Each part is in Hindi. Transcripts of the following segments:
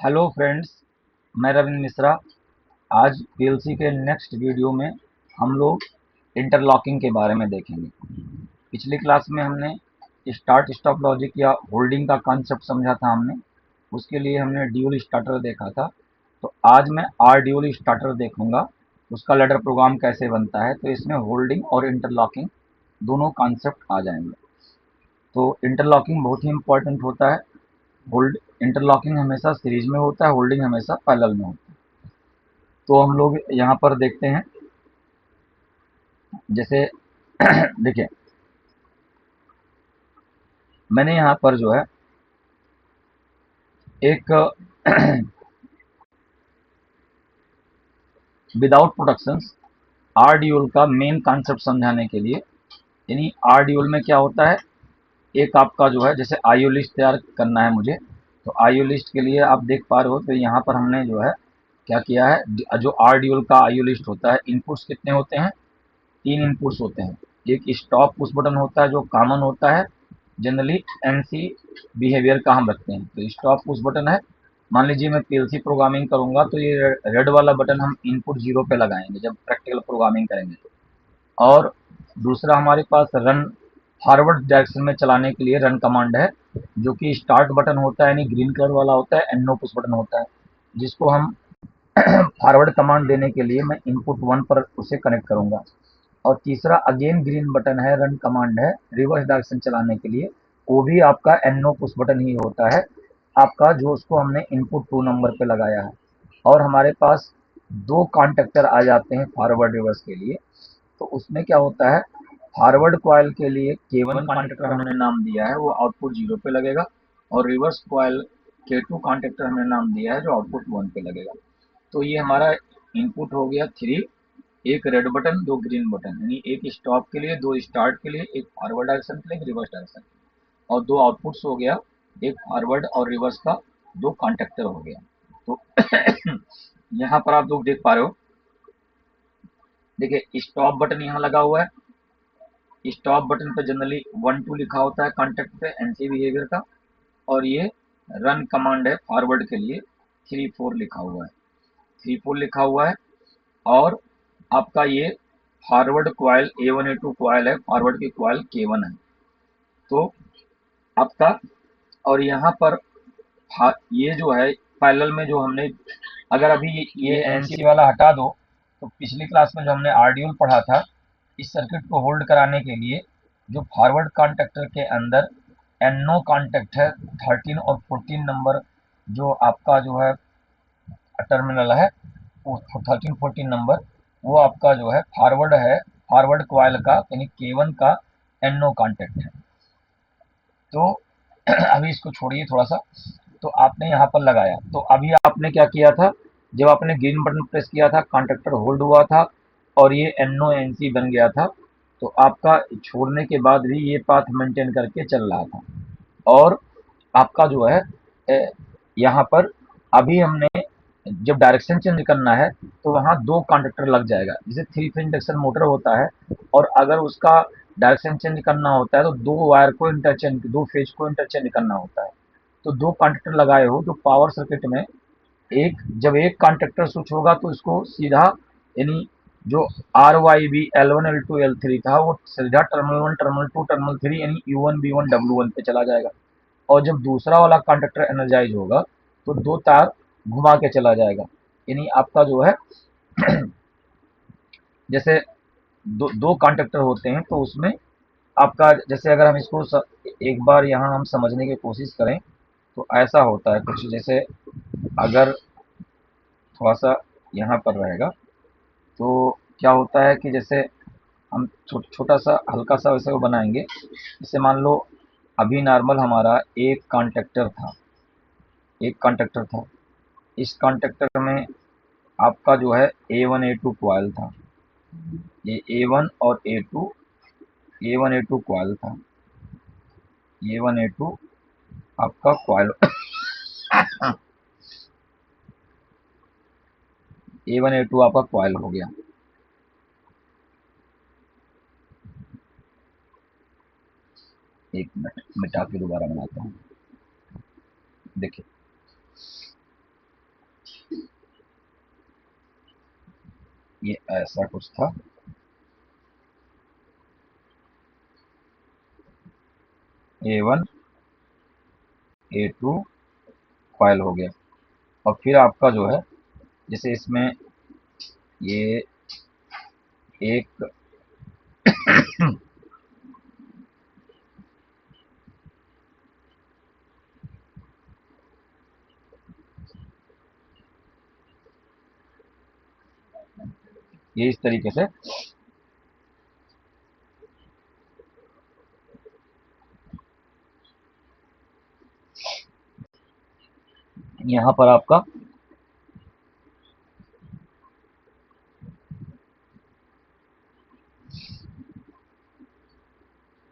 हेलो फ्रेंड्स, मैं रविंद्र मिश्रा। आज पीएलसी के नेक्स्ट वीडियो में हम लोग इंटरलॉकिंग के बारे में देखेंगे। पिछली क्लास में हमने स्टार्ट स्टॉप लॉजिक या होल्डिंग का कॉन्सेप्ट समझा था हमने। उसके लिए हमने ड्यूल स्टार्टर देखा था। तो आज मैं आर ड्यूल स्टार्टर देखूंगा, उसका लैडर प्रोग्राम कैसे बनता है। तो इसमें होल्डिंग और इंटरलॉकिंग दोनों कॉन्सेप्ट आ जाएंगे। तो इंटरलॉकिंग बहुत ही इंपॉर्टेंट होता है। होल्ड इंटरलॉकिंग हमेशा सीरीज में होता है, होल्डिंग हमेशा पैरेलल में होता है। तो हम लोग यहाँ पर देखते हैं, जैसे देखिए, मैंने यहाँ पर जो है एक विदाउट प्रोडक्शंस आर ड्यूल का मेन कॉन्सेप्ट समझाने के लिए, यानी आर ड्यूल में क्या होता है, एक आपका जो है जैसे आईओ लिस्ट तैयार करना है मुझे। तो आईओ लिस्ट के लिए आप देख पा रहे हो, तो यहाँ पर हमने जो है क्या किया है, जो आर ड्यूल का आईओ लिस्ट होता है, इनपुट्स कितने होते हैं, 3 इनपुट्स होते हैं। एक स्टॉप पुश बटन होता है जो कॉमन होता है, जनरली एनसी बिहेवियर का हम रखते हैं। तो स्टॉप पुश बटन है। मान लीजिए मैं पीएलसी प्रोग्रामिंग करूंगा तो ये रेड वाला बटन हम इनपुट 0 पे लगाएंगे जब प्रैक्टिकल प्रोग्रामिंग करेंगे तो। और दूसरा हमारे पास रन फॉरवर्ड डायरेक्शन में चलाने के लिए रन कमांड है, जो कि स्टार्ट बटन होता है, यानी ग्रीन कलर वाला होता है, एनो पुश बटन होता है, जिसको हम फॉरवर्ड कमांड देने के लिए मैं इनपुट 1 पर उसे कनेक्ट करूंगा। और तीसरा अगेन ग्रीन बटन है, रन कमांड है, रिवर्स डायरेक्शन चलाने के लिए। वो भी आपका एनो पुश बटन ही होता है आपका, जो उसको हमने इनपुट 2 नंबर पे लगाया है। और हमारे पास दो कॉन्टेक्टर आ जाते हैं फॉरवर्ड रिवर्स के लिए। तो उसमें क्या होता है, फॉरवर्ड कॉइल के लिए K1 कॉन्टेक्टर हमने नाम दिया है, वो आउटपुट 0 पे लगेगा। और रिवर्स कॉइल K2 कॉन्टेक्टर हमने नाम दिया है, जो आउटपुट 1 पे लगेगा। तो ये हमारा इनपुट हो गया 3, एक रेड बटन, दो ग्रीन बटन, यानी एक स्टॉप के लिए, दो स्टार्ट के लिए, एक फॉरवर्ड डायरेक्शन के लिए, एक रिवर्स डायरेक्शन, और दो आउटपुट्स हो गया, एक फॉरवर्ड और रिवर्स का, दो कॉन्टेक्टर हो गया। तो यहाँ पर आप लोग देख पा रहे हो, देखिए स्टॉप बटन यहाँ लगा हुआ है। स्टॉप बटन पे जनरली 1 2 लिखा होता है कॉन्टेक्ट पे एनसी बिहेवियर का। और ये रन कमांड है फॉरवर्ड के लिए, 3 4 लिखा हुआ है, 3 4 लिखा हुआ है। और आपका ये forward coil A1 A2 coil है, फॉरवर्ड की क्वाइल K1 है। तो आपका, और यहाँ पर ये जो है पैरेलल में जो हमने, अगर अभी ये एनसी वाला हटा दो, तो पिछली क्लास में जो हमने आरड्यूल पढ़ा था, इस सर्किट को होल्ड कराने के लिए जो फॉरवर्ड कॉन्टेक्टर के अंदर एनो कॉन्टेक्ट है, 13 और 14 नंबर, जो आपका जो है टर्मिनल है, वो 13 14 नंबर, वो आपका जो है फॉरवर्ड है, फॉरवर्ड क्वाइल का, यानी K1 का एनो कॉन्टेक्ट है। तो अभी इसको छोड़िए थोड़ा सा। तो आपने यहाँ पर लगाया, तो अभी आपने क्या किया था, जब आपने ग्रीन बटन प्रेस किया था, कॉन्टेक्टर होल्ड हुआ था और ये एनो एनसी बन गया था। तो आपका छोड़ने के बाद भी ये पाथ मेंटेन करके चल रहा था। और आपका जो है यहाँ पर अभी हमने जब डायरेक्शन चेंज करना है, तो वहाँ दो कॉन्टेक्टर लग जाएगा, जैसे 3 फेज इंडक्शन मोटर होता है। और अगर उसका डायरेक्शन चेंज करना होता है तो दो वायर को इंटरचेंज, दो फेज को इंटरचेंज करना होता है। तो दो कॉन्टेक्टर लगाए हो तो पावर सर्किट में एक, जब एक कॉन्टेक्टर स्विच होगा तो इसको सीधा, यानी जो RYB L1 L2 L3 था, वो सीधा टर्मिनल 1 टर्मिनल 2 टर्मिनल 3, यानी U1 B1 W1 पे चला जाएगा। और जब दूसरा वाला कंडक्टर एनर्जाइज होगा तो दो तार घुमा के चला जाएगा, यानी आपका जो है जैसे दो कंडक्टर होते हैं, तो उसमें आपका, जैसे अगर हम इसको एक बार यहाँ हम समझने की कोशिश करें, तो ऐसा होता है कुछ, जैसे अगर थोड़ा सा यहाँ पर रहेगा, तो क्या होता है कि जैसे हम छोटा सा हल्का सा वैसे वो बनाएंगे। जैसे मान लो अभी नॉर्मल हमारा एक कॉन्टेक्टर था, एक कॉन्टेक्टर था, इस कॉन्टेक्टर में आपका जो है A1 A2 कॉइल था, ये A1 और A2, A1 A2 कॉइल था, A1 A2 आपका कॉइल A1 A2 आपका कॉइल हो गया। एक मिनट मिटा के दोबारा बनाता हूँ। देखिए, ये ऐसा कुछ था। A1 A2 कॉइल हो गया। और फिर आपका जो है जैसे इसमें ये एक ये इस तरीके से यहाँ पर आपका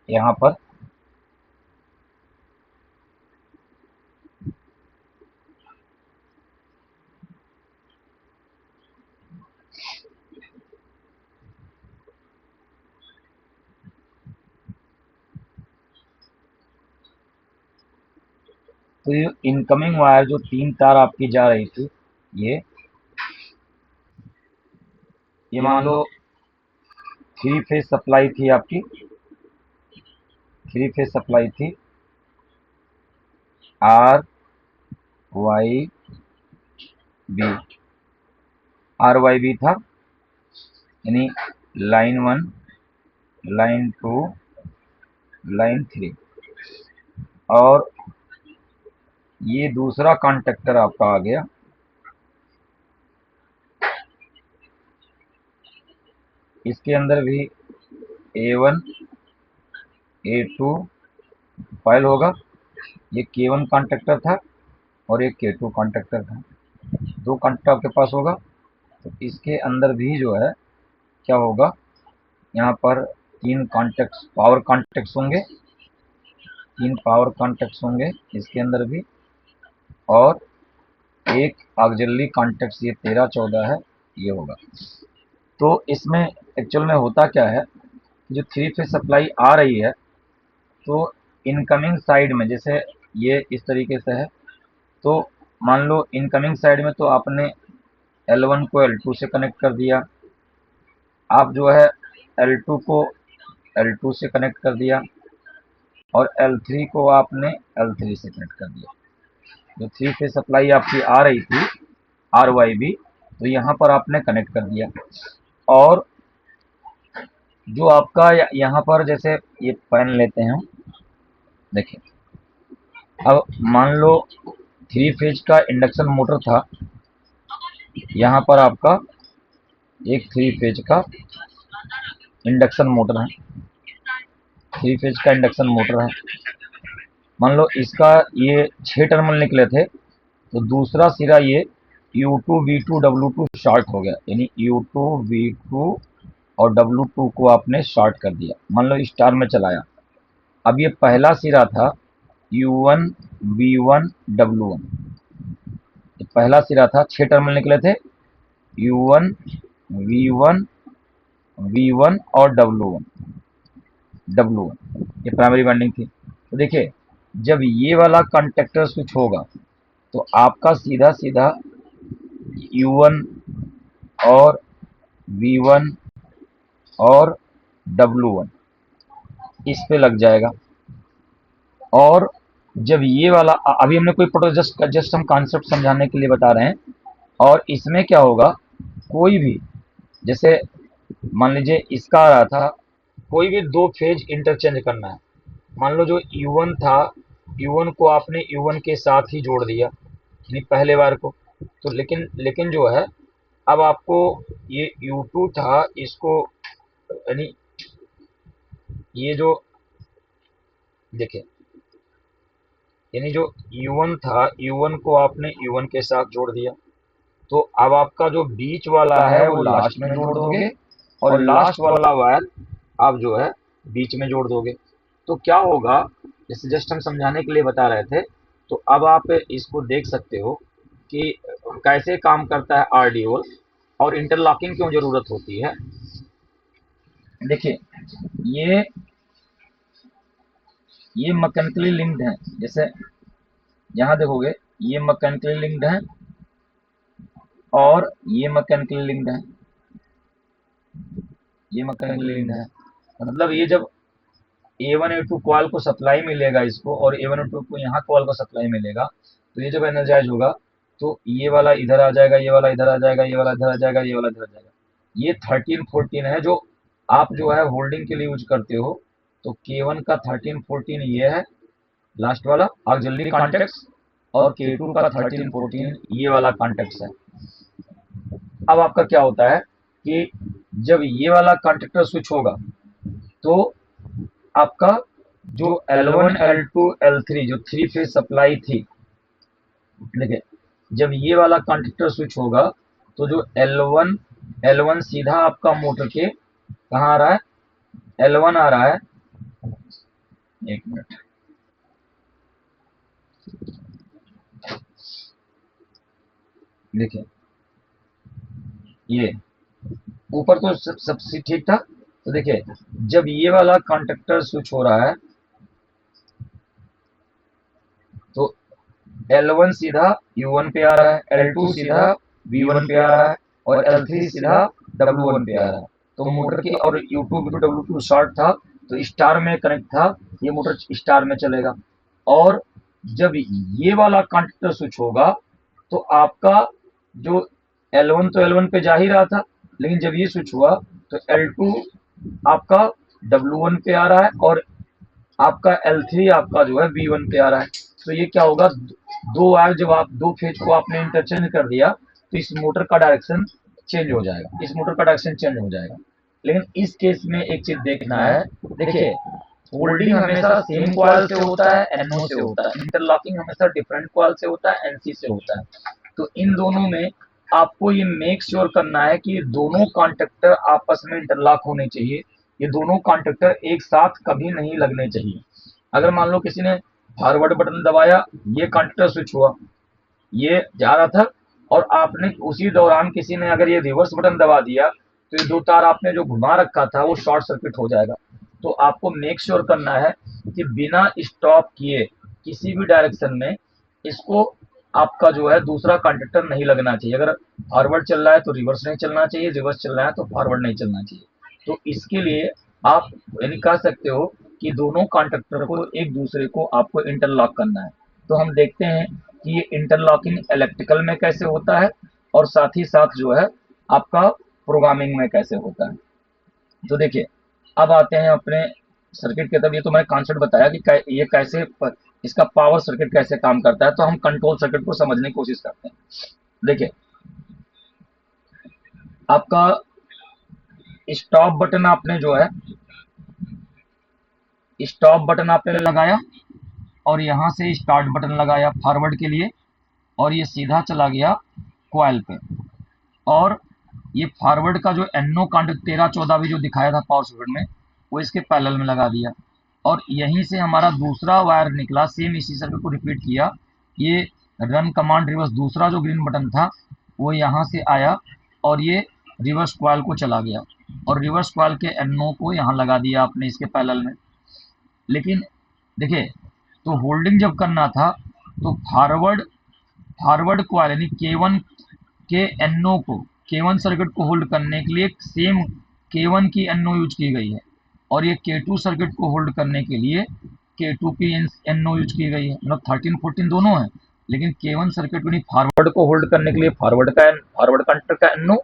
यहाँ पर तो ये इनकमिंग वायर जो 3 तार आपकी जा रही थी, ये मान लो 3 फेज सप्लाई थी आपकी, 3 फेज सप्लाई थी R Y B, R Y B था, यानी लाइन 1, लाइन 2, लाइन 3। और ये दूसरा कॉन्टेक्टर आपका आ गया, इसके अंदर भी A1 A2 कॉइल होगा। ये K1 कॉन्टेक्टर था और एक K2 कॉन्टेक्टर था, 2 कॉन्टेक्टर आपके पास होगा। तो इसके अंदर भी जो है क्या होगा, यहाँ पर 3 कॉन्टेक्ट्स पावर कॉन्टेक्ट्स होंगे, 3 पावर कॉन्टेक्ट्स होंगे इसके अंदर भी, और एक ऑक्सिलरी कॉन्टेक्ट्स, ये 13 14 है, ये होगा। तो इसमें एक्चुअल में होता क्या है, जो 3 फेज सप्लाई आ रही है तो इनकमिंग साइड में जैसे ये इस तरीके से है, तो मान लो इनकमिंग साइड में तो आपने L1 को L2 से कनेक्ट कर दिया, आप जो है L2 को L2 से कनेक्ट कर दिया, और L3 को आपने L3 से कनेक्ट कर दिया। जो 3 फेज सप्लाई आपकी आ रही थी RYB, तो यहाँ पर आपने कनेक्ट कर दिया। और जो आपका यहाँ पर जैसे ये पेन लेते हैं, देखिए अब मान लो 3 फेज का इंडक्शन मोटर था, यहाँ पर आपका एक 3 फेज का इंडक्शन मोटर है, 3 फेज का इंडक्शन मोटर है। मान लो इसका ये 6 टर्मिनल निकले थे, तो दूसरा सिरा ये U2 V2 W2 शॉर्ट हो गया, यानी U2 V2 और W2 को आपने शॉर्ट कर दिया, मान लो स्टार में चलाया। अब ये पहला सिरा था U1 V1 W1, ये पहला सिरा था, 6 टर्मिनल निकले थे, U1 V1 V1 और W1, ये प्राइमरी वाइंडिंग थी। तो देखिए जब ये वाला कंडक्टर स्विच होगा तो आपका सीधा सीधा U1 और V1 और W1 इस पे लग जाएगा। और जब ये वाला अभी हमने कोई प्रोटोकॉल जस्ट हम कॉन्सेप्ट समझाने के लिए बता रहे हैं। और इसमें क्या होगा, कोई भी जैसे मान लीजिए इसका आ रहा था, कोई भी 2 फेज इंटरचेंज करना है, मान लो जो U1 था, U1 को आपने U1 के साथ ही जोड़ दिया, यानी पहले बार को, तो लेकिन जो है अब आपको ये U2 था, इसको यानी ये जो देखिए, यानी जो U1 था, U1 को आपने U1 के साथ जोड़ दिया, तो अब आपका जो बीच वाला है वो लास्ट में जोड़ दोगे, और लास्ट वाला वायर आप जो है बीच में जोड़ दोगे। तो क्या होगा, जैसे जस्ट हम समझाने के लिए बता रहे थे, तो अब आप इसको देख सकते हो कि कैसे काम करता है आरडीओल और इंटरलॉकिंग क्यों जरूरत होती है। देखिए ये मैकेनिकली लिंक्ड है, जैसे यहाँ देखोगे ये मैकेनिकली लिंक्ड है और ये मैकेनिकली लिंक्ड है। ये मैकेनिकली लिंक्ड है। मतलब ये जब A1 A2 कॉइल को सप्लाई मिलेगा इसको, और A1 A2 को यहाँ कॉइल को सप्लाई मिलेगा, तो ये जब एनर्जाइज होगा तो ये वाला इधर आ जाएगा, ये वाला इधर आ जाएगा, ये वाला इधर आ जाएगा, ये वाला इधर आ जाएगा। ये 13 14 है जो आप जो है होल्डिंग के लिए यूज करते हो। तो K1 का 13 14 ये है लास्ट वाला ऑक्सिलरी कॉन्टेक्ट, और K2 का 13 14 ये वाला कॉन्टेक्ट है। अब आपका क्या होता है कि जब ये वाला कॉन्टेक्टर स्विच होगा तो आपका जो L1 L2 L3 जो 3 फेज सप्लाई थी, देखिए जब ये वाला कॉन्टेक्टर स्विच होगा तो जो L1 सीधा आपका मोटर के कहाँ आ रहा है, L1 आ रहा है। एक मिनट, देखिए ये ऊपर तो सब ठीक था। तो देखिए जब ये वाला कॉन्टेक्टर स्विच हो रहा है तो L1 सीधा U1 पे आ रहा है, L2 सीधा V1 पे आ रहा है, और L3 सीधा W1 पे आ रहा है। तो मोटर की, और U2 W2 शॉर्ट था तो स्टार में कनेक्ट था, ये मोटर स्टार में चलेगा। और जब ये वाला कॉन्टेक्टर स्विच होगा तो आपका जो L1 तो L1 पे जा ही रहा था, लेकिन जब ये स्विच हुआ तो L2 आपका W1 पे आ रहा है, और आपका L3 आपका जो है V1 पे आ रहा है। तो ये क्या होगा, दो वायर जब आप दो फेज को आपने इंटरचेंज कर दिया तो इस मोटर का डायरेक्शन चेंज हो जाएगा, इस मोटर का डायरेक्शन चेंज हो जाएगा। लेकिन इस केस में एक चीज देखना है, देखिए होल्डिंग हमेशा सेम कॉइल से होता है, NO से होता है, इंटरलॉकिंग हमेशा डिफरेंट कॉइल से होता है, NC से होता है। तो इन दोनों में आपको ये मेक श्योर करना है कि दोनों कॉन्टेक्टर आपस में इंटरलॉक होने चाहिए, ये दोनों कॉन्टेक्टर एक साथ कभी नहीं लगने चाहिए। अगर मान लो किसी ने फॉरवर्ड बटन दबाया, ये कॉन्टेक्टर स्विच हुआ, ये जा रहा था, और आपने उसी दौरान किसी ने अगर ये रिवर्स बटन दबा दिया तो ये दो तार आपने जो घुमा रखा था वो शॉर्ट सर्किट हो जाएगा। तो आपको मेक श्योर करना है कि बिना स्टॉप किए किसी भी डायरेक्शन में इसको आपका जो है दूसरा कॉन्टेक्टर नहीं लगना चाहिए। अगर फॉरवर्ड चल रहा है तो रिवर्स नहीं चलना चाहिए, रिवर्स चल रहा है तो फॉरवर्ड नहीं चलना चाहिए। तो इसके लिए आप यानी कह सकते हो कि दोनों कॉन्टेक्टर को एक दूसरे को आपको इंटरलॉक करना है। तो हम देखते हैं कि ये इंटरलॉकिंग इलेक्ट्रिकल में कैसे होता है, और साथ ही साथ जो है आपका प्रोग्रामिंग में कैसे होता है। तो देखिए अब आते हैं अपने सर्किट के तरफ। ये तो मैंने कॉन्सेप्ट बताया कि ये कैसे इसका पावर सर्किट कैसे काम करता है। तो हम कंट्रोल सर्किट को समझने की कोशिश करते हैं। देखिए आपका स्टॉप बटन आपने जो है स्टॉप बटन आपने लगाया, और यहां से स्टार्ट बटन लगाया फॉरवर्ड के लिए, और ये सीधा चला गया कॉइल पे। और ये फॉरवर्ड का जो NO कॉन्टेक्ट 13 14 भी जो दिखाया था पावर सर्किट में, वो इसके पैरेलल में लगा दिया। और यहीं से हमारा दूसरा वायर निकला, सेम इसी सर्किट को रिपीट किया। ये रन कमांड रिवर्स दूसरा जो ग्रीन बटन था वो यहाँ से आया, और ये रिवर्स कॉइल को चला गया, और रिवर्स कॉइल के NO को यहाँ लगा दिया आपने इसके पैरेलल में। लेकिन देखिए तो होल्डिंग जब करना था तो फॉरवर्ड कॉइल यानी K1 के NO को, K1 सर्किट को होल्ड करने के लिए सेम K1 की NO यूज की गई है, और ये K2 सर्किट को होल्ड करने के लिए K2 की NO यूज की गई है। मतलब 13 14 दोनों है, लेकिन K1 सर्किट को फॉरवर्ड को होल्ड करने के लिए फॉरवर्ड कंडक्टर का NO,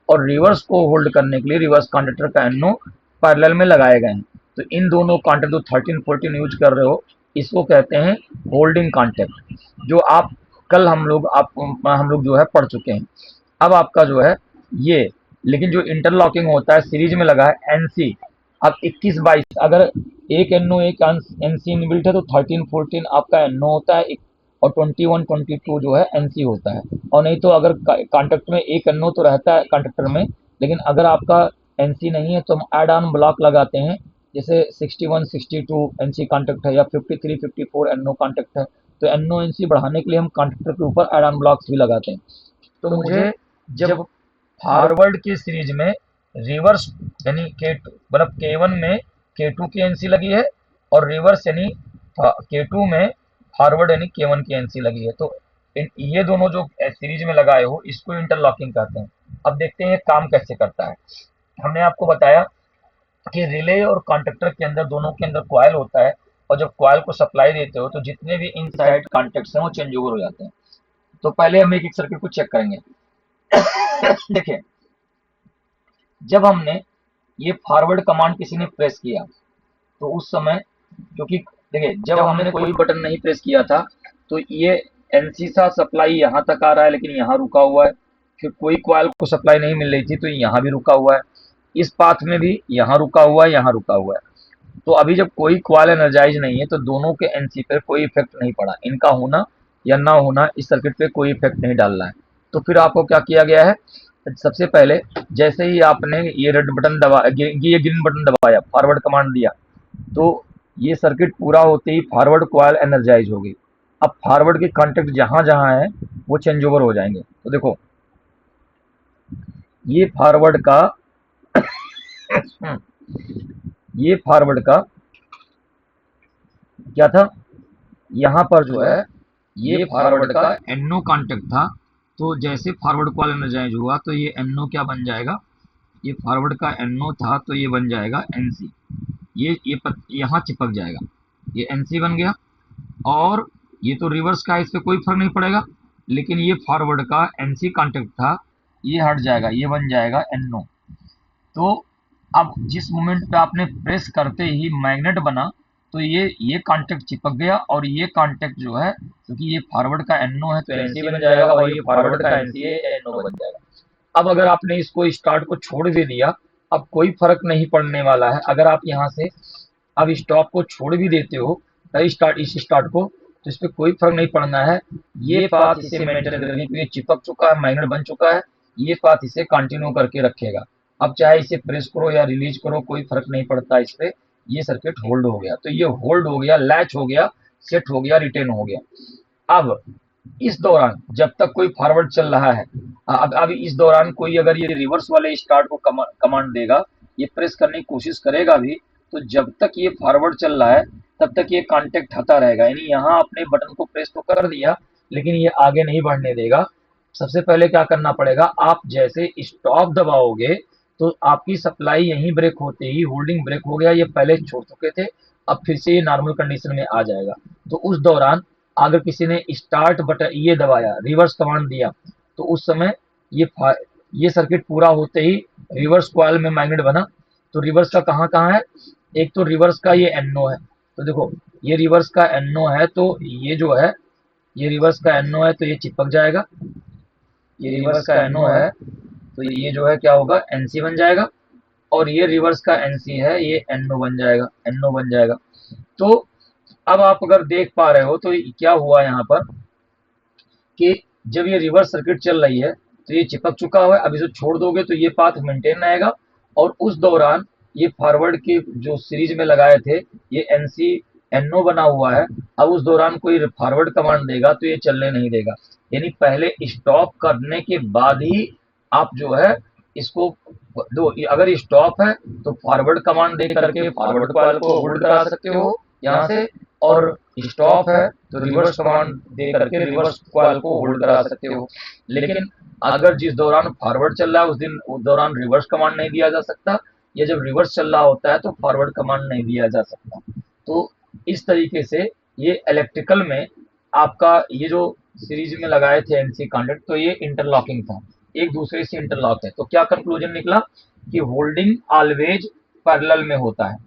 और रिवर्स को होल्ड करने के लिए रिवर्स कंडक्टर का NO पैरेलल में लगाए गए हैं। तो इन दोनों कॉन्टेक्ट जो 13 14 यूज कर रहे हो इसको कहते हैं होल्डिंग कॉन्टेक्ट, जो आप कल हम लोग जो है पढ़ चुके हैं। अब आपका जो है ये, लेकिन जो इंटरलॉकिंग होता है सीरीज में लगा है NC। अब 21 22 अगर एक NO एक NC इनबिल्ट है तो 13 14 आपका NO होता है, और 21 22 जो है NC होता है। और नहीं तो अगर कॉन्टेक्ट में एक NO तो रहता है कॉन्टेक्टर में, लेकिन अगर आपका NC नहीं है तो हम एड ऑन ब्लॉक लगाते हैं। जैसे 61 62 NC कॉन्टेक्ट है, या 53 54 NO कॉन्टेक्ट है, तो NO NC बढ़ाने के लिए हम कॉन्टेक्टर के ऊपर एड ऑन ब्लॉक्स भी लगाते हैं। तो मुझे जब फॉरवर्ड की सीरीज में रिवर्स यानी K2 मतलब K1 में K2 की NC लगी है, और रिवर्स यानी K2 में फॉरवर्ड यानी K1 की NC लगी है, तो ये दोनों जो सीरीज में लगाए हो इसको इंटरलॉकिंग कहते हैं। अब देखते हैं काम कैसे करता है। हमने आपको बताया कि रिले और कॉन्टेक्टर के अंदर, दोनों के अंदर कॉइल होता है, और जब कॉइल को सप्लाई देते हो तो जितने भी इनसाइड कॉन्टेक्ट्स हैं वो चेंज ओवर हो जाते हैं। तो पहले हम एक एक सर्किट को चेक करेंगे। देखिए, जब हमने ये फॉरवर्ड कमांड किसी ने प्रेस किया तो उस समय, क्योंकि देखिए जब हमने कोई बटन नहीं प्रेस किया था तो ये एनसी सा सप्लाई यहाँ तक आ रहा है लेकिन यहाँ रुका हुआ है, फिर कोई कॉइल को सप्लाई नहीं मिल रही थी तो यहाँ भी रुका हुआ है, इस पाथ में भी यहाँ रुका हुआ है, यहाँ रुका हुआ है। तो अभी जब कोई कॉइल एनर्जाइज नहीं है तो दोनों के एनसी पर कोई इफेक्ट नहीं पड़ा, इनका होना या ना होना इस सर्किट पे कोई इफेक्ट नहीं डाल रहा है। तो फिर आपको क्या किया गया है, सबसे पहले जैसे ही आपने ये रेड बटन दबा, ये ग्रीन बटन दबाया, फॉरवर्ड कमांड दिया, तो ये सर्किट पूरा होते ही फॉरवर्ड कॉइल एनर्जाइज हो गई। अब फॉरवर्ड के कॉन्टेक्ट जहां जहां है वो चेंज ओवर हो जाएंगे। तो देखो ये फॉरवर्ड का ये फॉरवर्ड का क्या था, यहाँ पर जो है ये फॉरवर्ड का एनओ कॉन्टेक्ट था। तो जैसे फॉरवर्ड कॉइल एनर्जाइज हुआ तो ये एनओ क्या बन जाएगा, ये फॉरवर्ड का एनओ था तो ये बन जाएगा एनसी, ये यहाँ चिपक जाएगा, ये एनसी बन गया। और ये तो रिवर्स का है, इस पर कोई फर्क नहीं पड़ेगा, लेकिन ये फॉरवर्ड का एनसी कॉन्टेक्ट था, ये हट जाएगा, ये बन जाएगा एनओ। तो अब जिस मोमेंट पे आपने प्रेस करते ही मैग्नेट बना तो ये कांटेक्ट चिपक गया, और ये कांटेक्ट जो है क्योंकि ये फॉरवर्ड का एनओ है तो एनसी बन जाएगा, और ये फॉरवर्ड का एनसी है एनओ बन जाएगा। अब अगर आपने इसको स्टार्ट को छोड़ भी दिया, अब कोई फर्क नहीं पड़ने वाला है। अगर आप यहाँ से अब स्टॉप को छोड़ भी देते हो इस स्टार्ट को, तो इस पर कोई फर्क नहीं पड़ना है। ये पाथ इसे मेंटेन करने के लिए चिपक चुका है, मैग्नेट बन चुका है, ये पाथ इसे कंटिन्यू करके रखेगा। अब चाहे इसे प्रेस करो या रिलीज करो कोई फर्क नहीं पड़ता इस पे, ये सर्किट होल्ड हो गया। तो ये होल्ड हो गया, लैच हो गया, सेट हो गया, रिटेन हो गया। अब इस दौरान जब तक कोई फॉरवर्ड चल रहा है, अब इस दौरान कोई अगर ये रिवर्स वाले स्टार्ट को कमांड देगा, ये प्रेस करने की कोशिश करेगा भी, तो जब तक ये फॉरवर्ड चल रहा है तब तक ये कांटेक्ट हटा रहेगा। यानी यहाँ आपने बटन को प्रेस तो कर दिया लेकिन ये आगे नहीं बढ़ने देगा। सबसे पहले क्या करना पड़ेगा, आप जैसे स्टॉप दबाओगे तो आपकी सप्लाई यहीं ब्रेक होते ही होल्डिंग ब्रेक हो गया, ये पहले छोड़ चुके थे, अब फिर से ये नॉर्मल कंडीशन में आ जाएगा। तो उस दौरान अगर किसी ने स्टार्ट बटन ये दबाया, रिवर्स कमांड दिया, तो उस समय ये सर्किट पूरा होते ही रिवर्स कॉइल में मैग्नेट बना। तो रिवर्स का कहाँ कहाँ है, एक तो रिवर्स का ये एनओ है, तो देखो ये रिवर्स का एनओ है, तो ये जो है ये रिवर्स का एनओ है तो ये चिपक जाएगा, ये रिवर्स का एनओ है तो ये जो है क्या होगा, एनसी बन जाएगा, और ये रिवर्स का एनसी है, ये एनओ बन जाएगा, एनओ बन जाएगा। तो अब आप अगर देख पा रहे हो तो क्या हुआ यहाँ पर कि जब ये रिवर्स सर्किट चल रही है तो ये चिपक चुका हुआ है, अब इसे छोड़ दोगे तो ये पाथ मेंटेन रहेगा, और उस दौरान ये फॉरवर्ड के जो सीरीज में लगाए थे ये एनसी एनओ बना हुआ है, अब उस दौरान कोई फॉरवर्ड कमांड देगा तो ये चलने नहीं देगा। यानी पहले स्टॉप करने के बाद ही आप जो है इसको दो, अगर स्टॉप है तो फॉरवर्ड कमांड दे करके फॉरवर्ड कॉइल को होल्ड करा सकते हो यहाँ से, और स्टॉप है तो रिवर्स कमांड दे करके रिवर्स कॉइल को होल्ड करा सकते हो। लेकिन अगर जिस दौरान फॉरवर्ड चल रहा है उस दौरान रिवर्स कमांड नहीं दिया जा सकता, या जब रिवर्स चल रहा होता है तो फॉरवर्ड कमांड नहीं दिया जा सकता। तो इस तरीके से ये इलेक्ट्रिकल में आपका ये जो सीरीज में लगाए थे एनसी कॉन्टेक्ट, तो ये इंटरलॉकिंग था, एक दूसरे से इंटरलॉक है। तो क्या कंक्लूजन निकला कि होल्डिंग ऑलवेज पैरेलल में होता है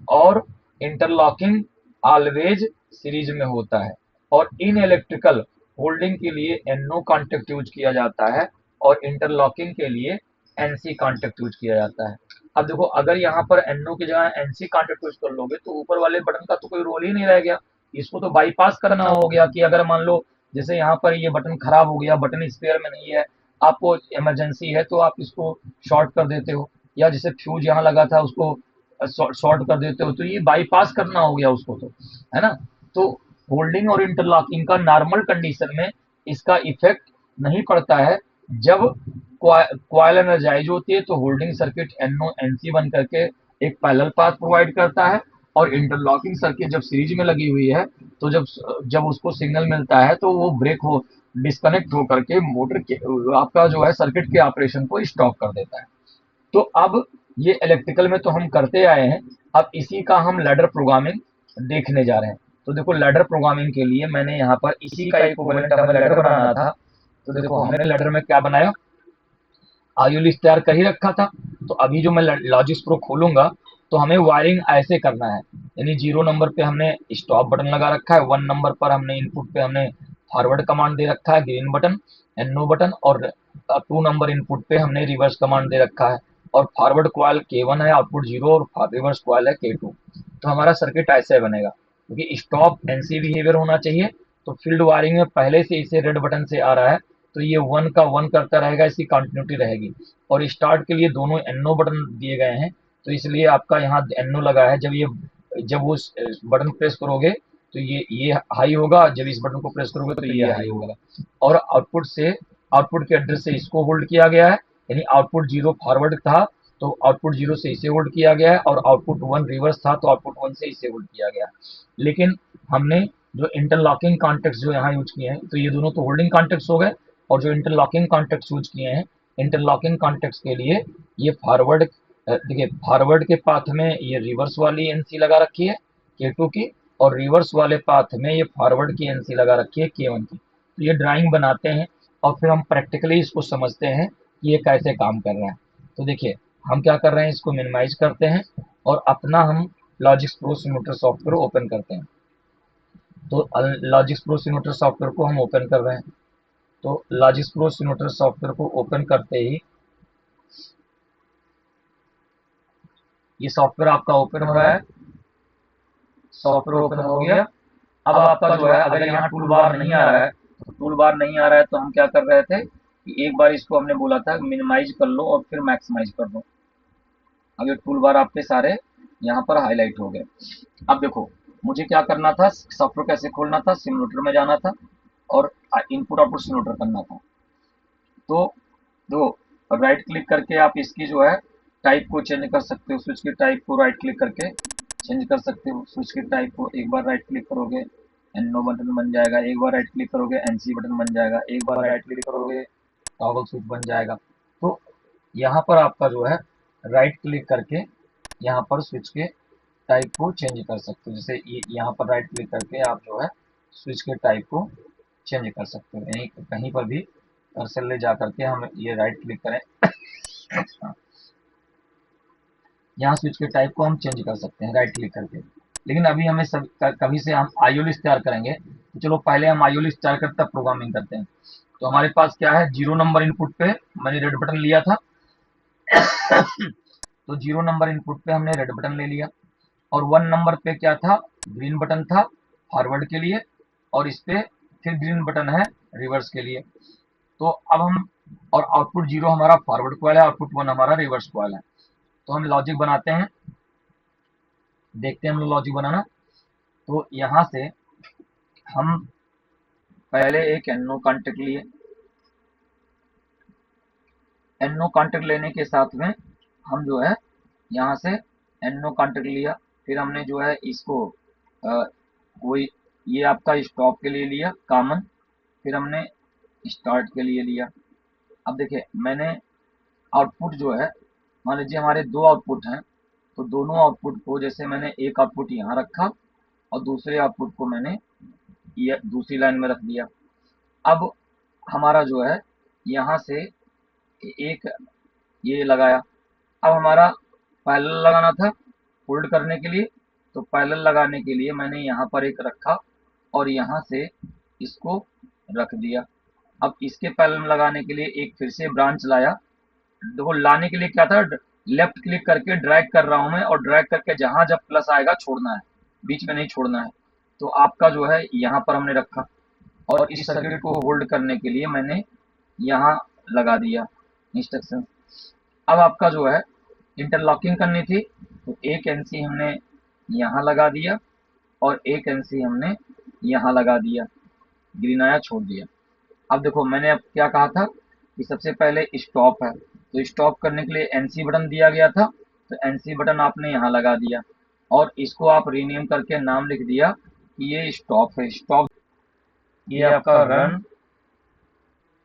और इंटरलॉकिंग ऑलवेज सीरीज में होता है, और इन इलेक्ट्रिकल होल्डिंग के लिए एनओ कॉन्टेक्ट यूज किया जाता है और इंटरलॉकिंग के लिए एनसी कॉन्टेक्ट यूज किया जाता है। अब देखो अगर यहाँ पर एनओ की जगह एनसी कॉन्टेक्ट यूज कर लोगे तो ऊपर वाले बटन का तो कोई रोल ही नहीं रह गया, इसको तो बाईपास करना हो गया। कि अगर मान लो जैसे यहाँ पर ये बटन खराब हो गया, बटन स्पेयर में नहीं है, आपको इमरजेंसी है तो आप इसको शॉर्ट कर देते हो, या जैसे फ्यूज यहाँ लगा था उसको शॉर्ट कर देते हो, तो ये बाईपास करना हो गया उसको, तो है ना। तो होल्डिंग और इंटरलॉकिंग का नॉर्मल कंडीशन में इसका इफेक्ट नहीं पड़ता है। जब कॉइल एनर्जाइज होती है तो होल्डिंग सर्किट एनओ एनसी बन करके एक पैरेलल पाथ प्रोवाइड करता है, और इंटरलॉकिंग सर्किट जब सीरीज में लगी हुई है तो जब उसको सिग्नल मिलता है तो वो ब्रेक हो डिस्कनेक्ट हो करके मोटर के आपका जो है सर्किट के ऑपरेशन को स्टॉप कर देता है। तो अब ये इलेक्ट्रिकल में तो हम करते आए हैं, अब इसी का हम लैडर प्रोग्रामिंग देखने जा रहे हैं। तो देखो लैडर प्रोग्रामिंग के लिए मैंने यहाँ पर इसी का इक्विवेलेंट हमें लैडर बनाना था। तो देखो हमने लैडर में क्या बनाया, आयु लिस्ट तैयार कर ही रखा था। तो अभी जो मैं लॉजिक्स प्रो खोलूंगा तो हमें वायरिंग ऐसे करना है, यानी 0 नंबर पे हमने स्टॉप बटन लगा रखा है, 1 नंबर पर हमने इनपुट पे हमने फॉरवर्ड कमांड दे रखा है ग्रीन बटन एनो बटन, और 2 नंबर इनपुट पे हमने रिवर्स कमांड दे रखा है, और फॉरवर्ड कॉइल K1 है, आउटपुट 0, और रिवर्स कॉइल है K2। तो हमारा सर्किट ऐसे बनेगा, क्योंकि स्टॉप एनसी बिहेवियर होना चाहिए। तो फील्ड वायरिंग में पहले से इसे रेड बटन से आ रहा है, तो ये 1 का 1 करता रहेगा, इसकी कंटिन्यूटी रहेगी। और स्टार्ट के लिए दोनों एनो बटन दिए गए हैं, तो इसलिए आपका यहाँ एनो लगा है। जब वो बटन प्रेस करोगे तो ये हाई होगा, जब इस बटन को प्रेस करोगे तो ये हाई होगा। और आउटपुट के एड्रेस से इसको होल्ड किया गया है, यानी आउटपुट 0 फॉरवर्ड था तो आउटपुट 0 से इसे होल्ड किया गया है, और आउटपुट 1 रिवर्स था तो आउटपुट 1 से इसे होल्ड किया गया। लेकिन हमने जो इंटरलॉकिंग कॉन्टेक्ट जो यहाँ यूज किए हैं, तो ये दोनों तो होल्डिंग कॉन्टेक्ट हो गए, और जो इंटरलॉकिंग कॉन्टेक्ट यूज किए हैं, इंटरलॉकिंग कॉन्टेक्ट के लिए ये फॉरवर्ड, देखिए फॉरवर्ड के पाथ में ये रिवर्स वाली एनसी लगा रखी है K2 की, और रिवर्स वाले पाथ में ये फॉरवर्ड की एनसी लगा रखी है K1 की। तो ये ड्राइंग बनाते हैं और फिर हम प्रैक्टिकली इसको समझते हैं कि ये कैसे काम कर रहा है। तो देखिए हम क्या कर रहे हैं, इसको मिनिमाइज करते हैं और अपना हम logics pro simulator software open करते हैं। तो लॉजिक्स प्रो सिम्युलेटर सॉफ्टवेयर को हम ओपन कर रहे हैं। तो लॉजिक्स प्रो सिम्युलेटर सॉफ्टवेयर को ओपन करते ही ये सॉफ्टवेयर आपका ओपन हो रहा है। सॉफ्टवेयर ओपन हो गया। अब आपका जो है, अगर यहाँ टूल बार नहीं आ रहा है, तो टूल बार नहीं आ रहा है तो हम क्या कर रहे थे कि एक बार इसको हमने बोला था मिनिमाइज कर लो और फिर मैक्सिमाइज कर दो। अब ये टूल बार आपके सारे यहाँ पर हाईलाइट हो गए। अब देखो मुझे क्या करना था, सॉफ्टवेयर कैसे खोलना था, सिमुलेटर में जाना था और इनपुट आउटपुट सिमुलेटर करना था। तो दो राइट क्लिक करके आप इसकी जो है टाइप को चेंज कर सकते हो, स्विच की टाइप को राइट क्लिक करके चेंज कर सकते हो। स्विच की टाइप को एक बार राइट क्लिक करोगे एनो बटन बन जाएगा, एक बार राइट क्लिक करोगे एनसी बटन बन जाएगा, एक बार राइट क्लिक करोगे टॉगल स्विच बन जाएगा। तो यहाँ पर आपका जो है राइट क्लिक करके यहाँ पर स्विच के टाइप को चेंज कर सकते हो। जैसे यहाँ पर राइट क्लिक करके आप जो है स्विच के टाइप को चेंज कर सकते हो, यानी कहीं पर भी कर्सर ले जा करके हम ये राइट क्लिक करें यहाँ स्विच के टाइप को हम चेंज कर सकते हैं राइट क्लिक करके। लेकिन अभी हमें सब कभी से हम आईओ लिस्ट तैयार करेंगे, तो चलो पहले हम आईओ लिस्ट तैयार करते प्रोग्रामिंग करते हैं। तो हमारे पास क्या है, 0 नंबर इनपुट पे मैंने रेड बटन लिया था तो 0 नंबर इनपुट पे हमने रेड बटन ले लिया, और 1 नंबर पे क्या था, ग्रीन बटन था फॉरवर्ड के लिए, और इस पे फिर ग्रीन बटन है रिवर्स के लिए। तो अब हम, और आउटपुट 0 हमारा फॉरवर्ड कॉइल है, आउटपुट 1 हमारा रिवर्स कॉइल है। तो हम लॉजिक बनाते हैं, देखते हैं हम लोग लॉजिक बनाना। तो यहाँ से हम पहले एक एनो कॉन्टेक्ट लिए, एनो कॉन्टेक्ट लेने के साथ में हम जो है यहाँ से एनो कॉन्टेक्ट लिया, फिर हमने जो है इसको कोई ये आपका स्टॉप के लिए लिया कॉमन, फिर हमने स्टार्ट के लिए लिया। अब देखिए मैंने आउटपुट जो है, मान लीजिए हमारे 2 आउटपुट हैं, तो दोनों आउटपुट को, जैसे मैंने एक आउटपुट यहाँ रखा और दूसरे आउटपुट को मैंने ये दूसरी लाइन में रख दिया। अब हमारा जो है यहाँ से एक ये लगाया। अब हमारा पैरेलल लगाना था होल्ड करने के लिए, तो पैरेलल लगाने के लिए मैंने यहाँ पर एक रखा और यहाँ से इसको रख दिया। अब इसके पैरेलल लगाने के लिए एक फिर से ब्रांच लाया। देखो लाने के लिए क्या था, लेफ्ट क्लिक करके ड्रैग कर रहा हूं मैं, और ड्रैग करके जहां जब प्लस आएगा छोड़ना है, बीच में नहीं छोड़ना है। तो आपका जो है यहाँ पर हमने रखा, और इस सर्किट को होल्ड करने के लिए मैंने यहाँ लगा दिया इंस्ट्रक्शन। अब आपका जो है इंटरलॉकिंग करनी थी, तो एक एनसी हमने यहाँ लगा दिया और एक एनसी हमने यहाँ लगा दिया, ग्रीन आया छोड़ दिया। अब देखो मैंने अब क्या कहा था कि सबसे पहले स्टॉप है, तो स्टॉप करने के लिए एनसी बटन दिया गया था, तो एनसी बटन आपने यहाँ लगा दिया, और इसको आप रीनेम करके नाम लिख दिया कि ये स्टॉप है। स्टॉप ये आपका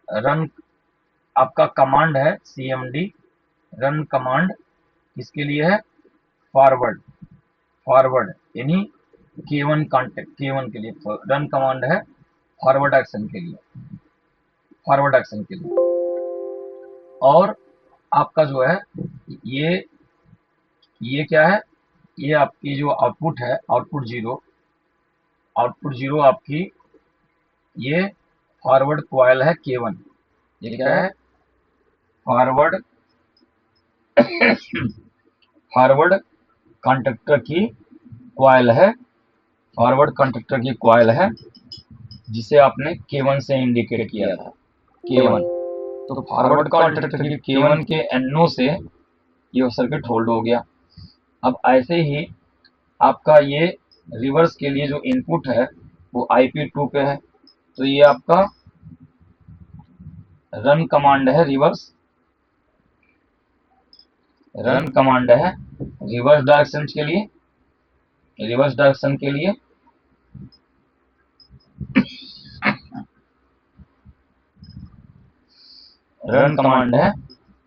रन आपका कमांड है CMD रन कमांड किसके लिए है? फॉरवर्ड, फॉरवर्ड यानी K1 कॉन्टेक्ट, K1 के लिए रन कमांड है, फॉरवर्ड एक्शन के लिए, फॉरवर्ड एक्शन के लिए। और आपका जो है ये क्या है? ये आपकी जो आउटपुट है, आउटपुट जीरो आपकी ये फॉरवर्ड कॉइल है K1। ये क्या है? फॉरवर्ड फॉरवर्ड कंडक्टर की कॉइल है, फॉरवर्ड कंडक्टर की कॉइल है, जिसे आपने K1 से इंडिकेट किया था, K1। तो फॉरवर्ड कंडक्टर की K1 के NO से ये सर्किट होल्ड हो गया। अब ऐसे ही आपका ये रिवर्स के लिए जो इनपुट है वो IP2 पे है, तो ये आपका रन कमांड है, रन कमांड है रिवर्स डायरेक्शन के लिए, रिवर्स डायरेक्शन के लिए। रन कमांड है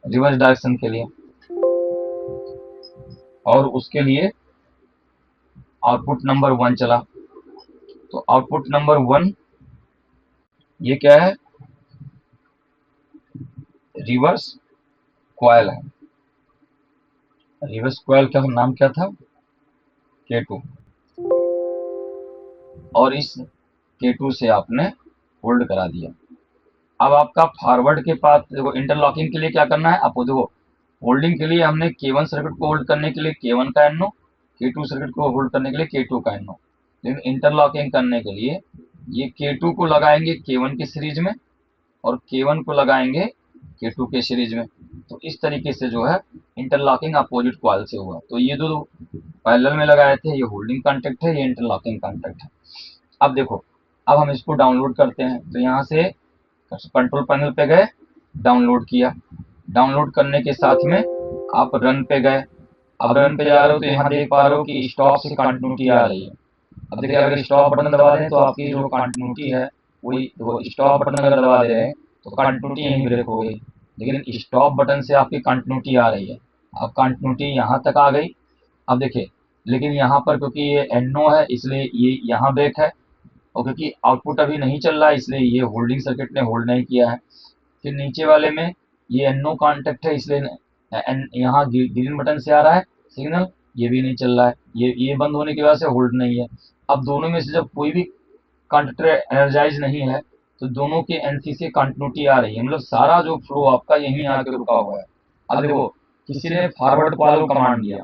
रिवर्स डायरेक्शन के लिए, और उसके लिए आउटपुट नंबर 1 चला। तो आउटपुट नंबर 1 ये क्या है? रिवर्स कॉइल है। रिवर्स कॉइल का नाम क्या था? K2। और इस K2 से आपने होल्ड करा दिया। अब आपका फॉरवर्ड के पास देखो, इंटरलॉकिंग के लिए क्या करना है आपको, देखो होल्डिंग के लिए हमने K1 सर्किट को होल्ड करने के लिए K1 का NO, K2 सर्किट को होल्ड करने के लिए K2 का NO। लेकिन इंटरलॉकिंग करने के लिए ये K2 को लगाएंगे K1 की सीरीज में और K1 को लगाएंगे K2 के सीरीज में। तो इस तरीके से जो है इंटरलॉकिंग अपोजिट कॉइल से हुआ। तो ये दो पैरेलल में लगाए थे, ये होल्डिंग कॉन्टैक्ट है, ये इंटरलॉकिंग कॉन्टैक्ट है। अब देखो, अब हम इसको डाउनलोड करते हैं। तो यहाँ से कंट्रोल पैनल पे गए, डाउनलोड किया, डाउनलोड करने के साथ में आप रन पे गए। अब रन पे जा रहे हो तो यहाँ देख पा रहे हो कि स्टॉप से कंटिन्यूटी आ रही है। अब देखिए, अगर स्टॉप बटन दबा दें तो आपकी जो कंटिन्यूटी है वही, स्टॉप बटन अगर दबा दे रहे हैं तो कंटिन्यूटी यहीं ब्रेक हो गई, लेकिन स्टॉप बटन से आपकी कंटिन्यूटी आ रही है। अब कंटिन्यूटी यहाँ तक आ गई। अब देखिए, लेकिन यहाँ पर क्योंकि ये NO है इसलिए ये यहाँ ब्रेक है, और क्योंकि आउटपुट अभी नहीं चल रहा है इसलिए ये होल्डिंग सर्किट ने होल्ड नहीं किया है। फिर नीचे वाले में ये NO कॉन्टेक्ट है इसलिए यहाँ ग्रीन बटन से आ रहा है सिग्नल, ये भी नहीं चल रहा है, ये बंद होने की वजह से होल्ड नहीं है। अब दोनों में से जब कोई भी कंडक्टर एनर्जाइज नहीं है तो दोनों के NC से कंटिन्यूटी आ रही है, मतलब सारा जो फ्लो आपका यहीं आके रुका हुआ है। अब देखो, किसी ने फॉरवर्ड कॉइल को कमांड दिया,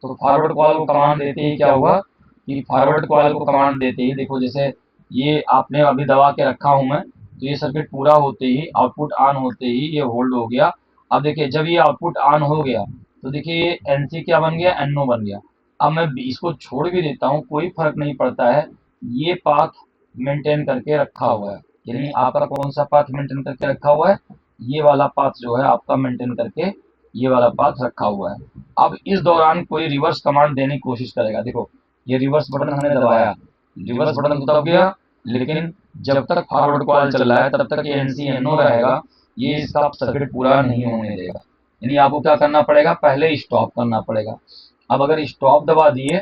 तो फॉरवर्ड कॉइल को कमांड देते ही क्या हुआ कि फॉरवर्ड कॉइल को कमांड देते ही देखो, जैसे ये आपने अभी दबा के रखा हूं मैं, तो ये सर्किट पूरा होते ही, आउटपुट ऑन होते ही ये होल्ड हो गया। अब देखिए, जब ये आउटपुट ऑन हो गया तो देखिए ये NC क्या बन गया? NO बन गया। अब मैं इसको छोड़ भी देता हूँ, कोई फर्क नहीं पड़ता है, ये पाथ मेंटेन करके रखा हुआ है। यानी आपका कौन सा पाथ मेंटेन करके रखा हुआ है? ये वाला पाथ जो है आपका मेंटेन करके ये वाला पाथ रखा हुआ है। अब इस दौरान कोई रिवर्स कमांड देने की कोशिश करेगा, देखो ये रिवर्स बटन हमने दबाया, रिवर्स बटन तो दब गया, लेकिन जब तक फॉरवर्ड कॉइल चल रहा है तब तक ये NC NO रहेगा, ये इसका सर्किट पूरा नहीं होने देगा। यानी आपको क्या करना पड़ेगा? पहले स्टॉप करना पड़ेगा। अब अगर स्टॉप दबा दिए,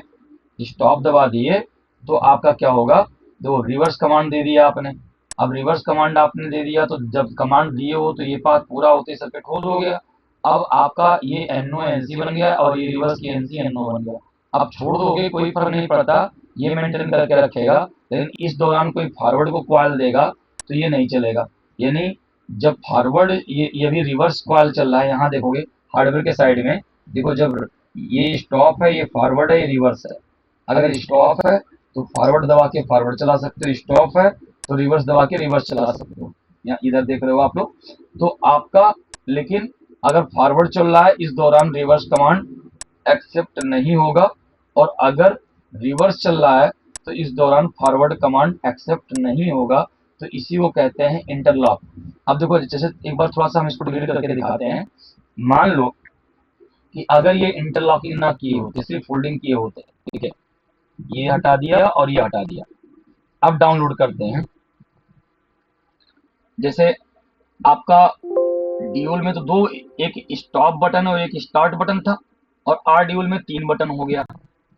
स्टॉप दबा दिए तो आपका क्या होगा? देखो, रिवर्स कमांड दे दिया आपने। अब रिवर्स कमांड आपने दे दिया तो जब कमांड दिए हो तो ये पाथ पूरा होते सर्किट होल्ड हो गया। अब आपका ये NO NC बन गया और ये रिवर्स की NC NO बन गया। अब छोड़ दोगे कोई फर्क नहीं पड़ता, ये मेंटेन करके रखेगा, लेकिन इस दौरान कोई फॉरवर्ड को कॉइल देगा तो ये नहीं चलेगा। यानी जब फॉरवर्ड ये भी रिवर्स कॉइल चल रहा है, यहाँ देखोगे हार्डवेयर के साइड में, देखो जब ये स्टॉप है, ये फॉरवर्ड है, ये रिवर्स है। अगर स्टॉप है तो फॉरवर्ड दबा के फॉरवर्ड चला सकते हो, स्टॉप है तो रिवर्स दबा के रिवर्स चला सकते हो। यहाँ इधर देख रहे हो आप लोग, तो आपका, लेकिन अगर फॉरवर्ड चल रहा है इस दौरान रिवर्स कमांड एक्सेप्ट नहीं होगा, और अगर रिवर्स चल रहा है तो इस दौरान फॉरवर्ड कमांड एक्सेप्ट नहीं होगा। तो इसी को कहते हैं इंटरलॉक। अब देखो, जैसे एक बार थोड़ा सा हम इसको डिलीट करके दिखाते हैं। मान लो कि अगर ये इंटरलॉकिंग ना किए होते, सिर्फ फोल्डिंग किए होते, ठीक है, ये हटा दिया और ये हटा दिया। अब डाउनलोड करते हैं। जैसे आपका ड्यूल में तो दो, एक स्टॉप बटन और एक स्टार्ट बटन था, और आर ड्यूल में 3 बटन हो गया।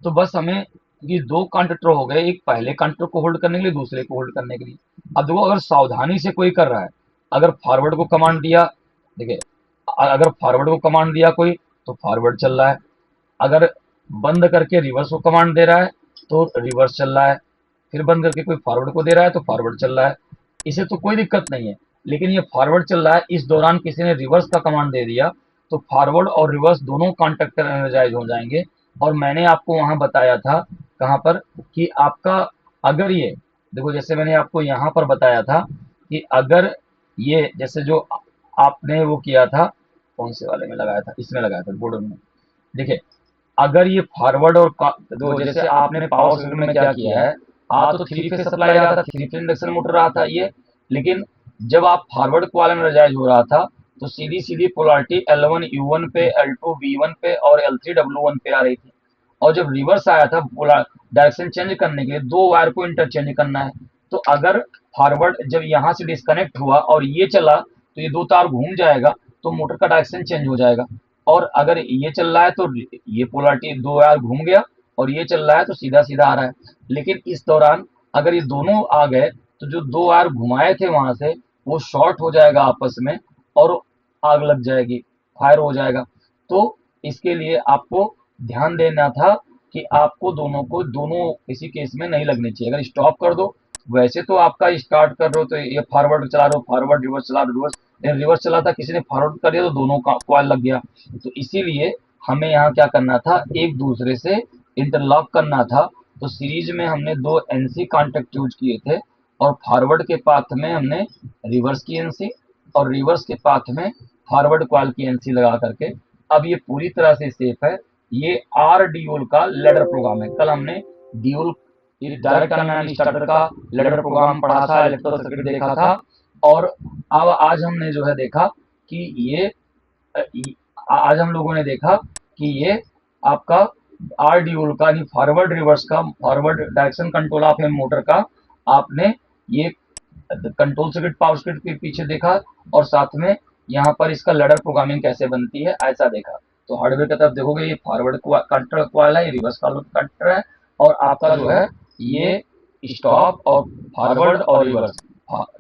तो बस हमें ये 2 कंडक्टर हो गए, एक पहले कंडक्टर को होल्ड करने के लिए, दूसरे को होल्ड करने के लिए। अब देखो, अगर सावधानी से कोई कर रहा है, अगर फॉरवर्ड को कमांड दिया, देखिए, अगर फॉरवर्ड को कमांड दिया कोई, तो फॉरवर्ड चल रहा है। अगर बंद करके रिवर्स को कमांड दे रहा है, तो रिवर्स चल रहा है। फिर बंद करके कोई फॉरवर्ड को दे रहा है, तो फॉरवर्ड चल रहा है। इसे तो कोई दिक्कत नहीं है। लेकिन ये फॉरवर्ड चल रहा है, इस दौरान किसी ने रिवर्स का कमांड दे दिया, तो फॉरवर्ड और रिवर्स दोनों कॉन्टेक्टर एनर्जाइज हो जाएंगे। और मैंने आपको वहां बताया था, कहां पर, कि आपका, अगर ये देखो, जैसे मैंने आपको यहां पर बताया था कि अगर ये, जैसे जो आपने वो किया था, कौन से वाले में लगाया था, इसमें लगाया था बोर्ड में, देखिए, अगर ये फॉरवर्ड और दो, जैसे आपने पावर सर्किट में क्या किया है, तो 3 फेज सप्लाई रहा था, 3 फेज इंडक्शन मोटर रहा था ये। लेकिन जब आप फॉरवर्ड कॉइल एनर्जाइज हो रहा था, तो सीधी सीधी पोलैरिटी L1 U1 पे, L2 V1 पे और L3 W1 पे आ रही थी। और जब रिवर्स आया था, डायरेक्शन चेंज करने के लिए 2 वायर को इंटरचेंज करना है। तो अगर फॉरवर्ड जब यहाँ से डिस्कनेक्ट हुआ और ये चला, तो ये 2 तार घूम जाएगा, तो मोटर का डायरेक्शन चेंज हो जाएगा। और अगर ये चल रहा है, तो ये पोलैरिटी 2 वायर घूम गया, और ये चल रहा है तो सीधा सीधा आ रहा है। लेकिन इस दौरान अगर ये दोनों आ गए, तो जो 2 वायर घुमाए थे वहां से, वो शॉर्ट हो जाएगा आपस में, और आग लग जाएगी, फायर हो जाएगा। तो इसके लिए आपको ध्यान देना था कि आपको दोनों किसी केस में नहीं लगनी चाहिए। अगर स्टॉप कर दो, वैसे तो आपका स्टार्ट कर रहे हो तो ये फॉरवर्ड चला रहे हो, फॉरवर्ड रिवर्स चला रहे हो, रिवर्स रिवर्स चला था, किसी ने फॉरवर्ड कर दिया तो दोनों का कॉइल लग गया। तो इसीलिए हमें यहाँ क्या करना था, एक दूसरे से इंटरलॉक करना था। तो सीरीज में हमने 2 एनसी कॉन्टेक्ट यूज किए थे, और फॉरवर्ड के पाथ में हमने रिवर्स की एनसी, और रिवर्स के पाथ में फॉरवर्ड कॉइल की एनसी लगा करके, अब ये पूरी तरह से सेफ है। ये आर ड्यूल का लैडर प्रोग्राम है। कल हमने ड्यूल डायरेक्ट एनालिसिस स्टार्टर का लैडर प्रोग्राम पढ़ा था, इलेक्ट्रिकल सर्किट देखा था। और अब आज हमने जो है देखा कि ये, आज हम लोगों ने देखा कि ये आपका आर ड्यूल का, यानी फॉरवर्ड रिवर्स का, forward direction control of A motor का, आपने ये कंट्रोल सर्किट, पावर सर्किट के पीछे देखा, और साथ में यहाँ पर इसका लैडर प्रोग्रामिंग कैसे बनती है, ऐसा देखा। तो हार्डवेयर की तरफ देखोगे, ये फॉरवर्ड कंट्रोल कॉइल है, ये रिवर्स कंट्रोल है, और आपका जो है ये स्टॉप और फॉरवर्ड और रिवर्स,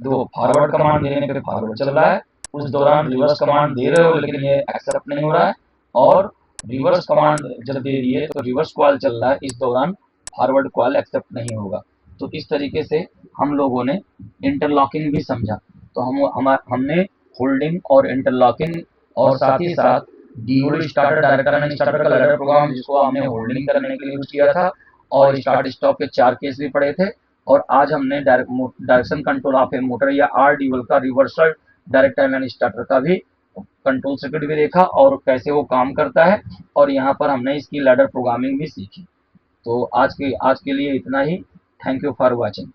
दो फॉरवर्ड कमांड देने पे फॉरवर्ड चल रहा है, उस दौरान रिवर्स कमांड दे रहे हो लेकिन ये एक्सेप्ट नहीं हो रहा है, और रिवर्स कमांड जब दे रही है तो रिवर्स कॉल चल रहा है, इस दौरान फॉरवर्ड कॉल एक्सेप्ट नहीं होगा। तो इस तरीके से हम लोगों ने इंटरलॉकिंग भी समझा। तो हमने होल्डिंग और इंटरलॉकिंग, और साथ ही साथ ड्यूल स्टार्टर, डायरेक्ट स्टार्टर का लैडर प्रोग्राम, जिसको हमने होल्डिंग करने के लिए यूज किया था, और स्टार्ट स्टॉप के 4 केस भी पढ़े थे। और आज हमने direction control of A motor या आर ड्यूल का रिवर्सल डायरेक्ट लाइन स्टार्टर का भी कंट्रोल सर्किट भी देखा, और कैसे वो काम करता है। और यहाँ पर हमने इसकी लैडर प्रोग्रामिंग भी सीखी। तो आज के लिए इतना ही। Thank you for watching.